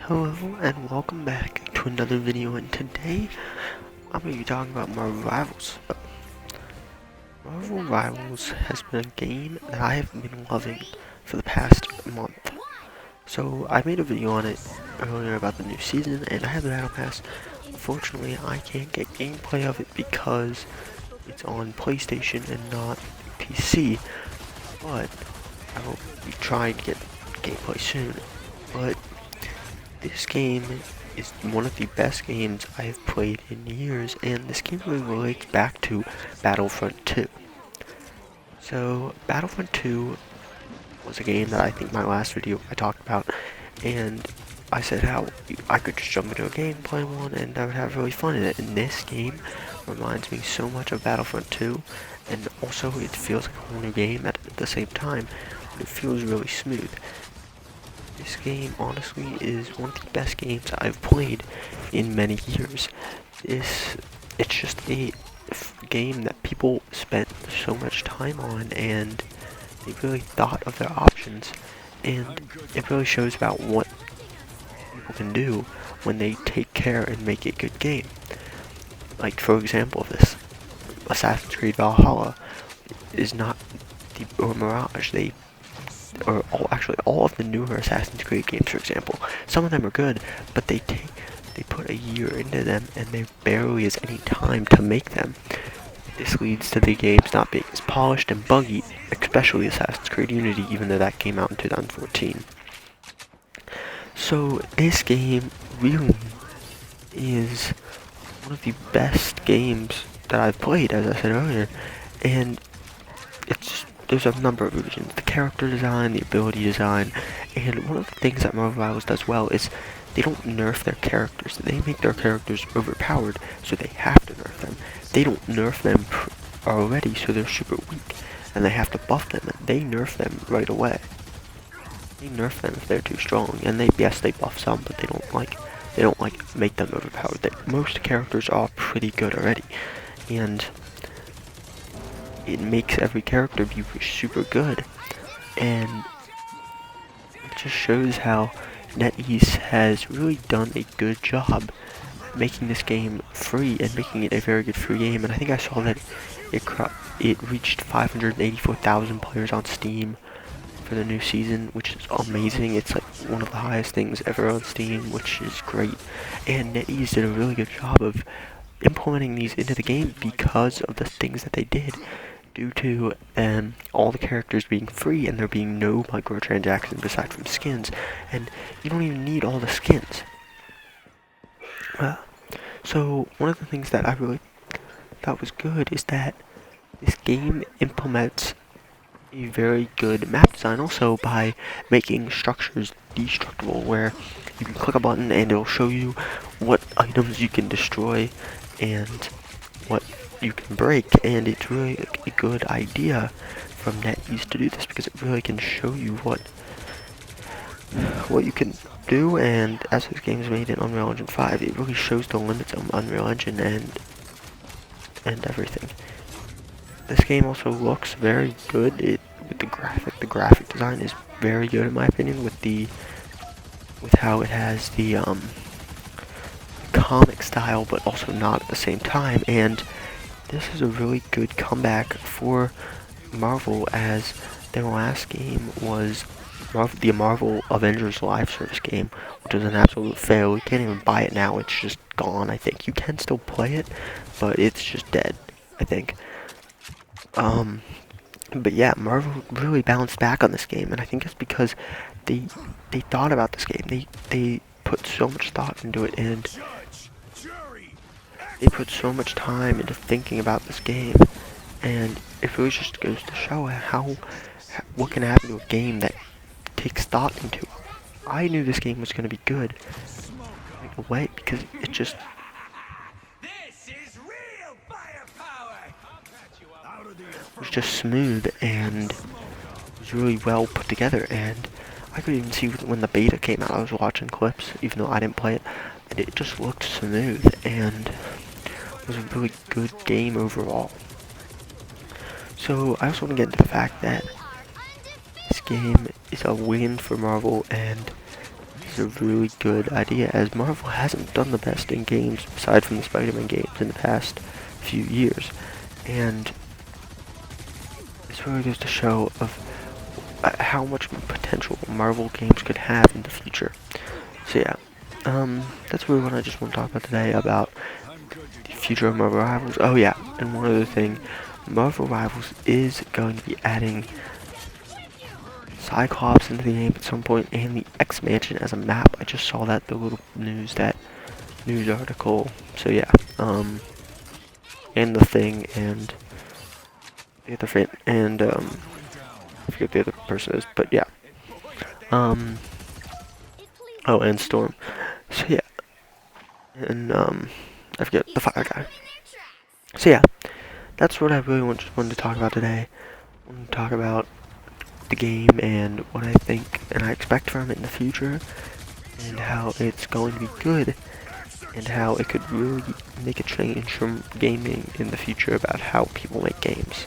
Hello and welcome back to another video, and today I'm going to be talking about Marvel Rivals. Marvel Rivals has been a game that I have been loving for the past month. So I made a video on it earlier about the new season, and I have the Battle Pass. Unfortunately, I can't get gameplay of it because it's on PlayStation and not PC, but I will be trying to get gameplay soon. But this game is one of the best games I have played in years, and this game really relates back to Battlefront 2. So, Battlefront 2 was a game that I think my last video I talked about, and I said how I could just jump into a game, play one, and I would have really fun in it. And this game reminds me so much of Battlefront 2, and also it feels like a whole new game at the same time, but it feels really smooth. This game, honestly, is one of the best games I've played in many years. It's just a game that people spent so much time on, and they really thought of their options, and it really shows about what people can do when they take care and make a good game. Like, for example, this Assassin's Creed Valhalla is not or Mirage. Actually all of the newer Assassin's Creed games, for example, some of them are good, but they put a year into them, and there barely is any time to make them. This leads to the games not being as polished and buggy, especially Assassin's Creed Unity, even though that came out in 2014. So this game really is one of the best games that I've played, as I said earlier, and there's a number of reasons. The character design, the ability design, and one of the things that Marvel Rivals does well is they don't nerf their characters. They make their characters overpowered, so they have to nerf them. They don't nerf them already, so they're super weak, and they have to buff them. They nerf them right away. They nerf them if they're too strong, and yes, they buff some, but they don't make them overpowered. Most characters are pretty good already, and it makes every character be super good, and it just shows how NetEase has really done a good job making this game free and making it a very good free game. And I think I saw that it reached 584,000 players on Steam for the new season, which is amazing. It's like one of the highest things ever on Steam, which is great. And NetEase did a really good job of implementing these into the game because of the things that they did, due to all the characters being free and there being no microtransactions aside from skins, and you don't even need all the skins. So one of the things that I really thought was good is that this game implements a very good map design also by making structures destructible, where you can click a button and it'll show you what items you can destroy and what you can break, and it's really a good idea from NetEase to do this because it really can show you what you can do. And as this game is made in Unreal Engine 5, it really shows the limits of Unreal Engine and everything. This game also looks very good. With the graphic design is very good in my opinion, with how it has the comic style, but also not at the same time. And this is a really good comeback for Marvel, as their last game was the Marvel Avengers Live Service game, which was an absolute fail. You can't even buy it now. It's just gone, I think. You can still play it, but it's just dead, I think. But yeah, Marvel really bounced back on this game, and I think it's because they thought about this game. They put so much thought into it, and they put so much time into thinking about this game, and it really just goes to show what can happen to a game that takes thought into it. I knew this game was going to be good right away because it was just smooth and was really well put together. And I could even see when the beta came out, I was watching clips, even though I didn't play it, and it just looked smooth and was a really good game overall. So I also want to get into the fact that this game is a win for Marvel, and is a really good idea, as Marvel hasn't done the best in games aside from the Spider-Man games in the past few years, and this really goes to show of how much potential Marvel games could have in the future. So yeah, that's really what I just want to talk about today, about the future of Marvel Rivals. Oh yeah, and one other thing, Marvel Rivals is going to be adding Cyclops into the game at some point, and the X-Mansion as a map. I just saw that, the little news article. So yeah, and the Thing, and the other fan, and I forget the other person is, but yeah. Oh, and Storm. So yeah, and I forget the fire guy. So yeah, that's what I really wanted to talk about today. I wanted to talk about the game and what I think and I expect from it in the future, and how it's going to be good, and how it could really make a change from gaming in the future about how people make games.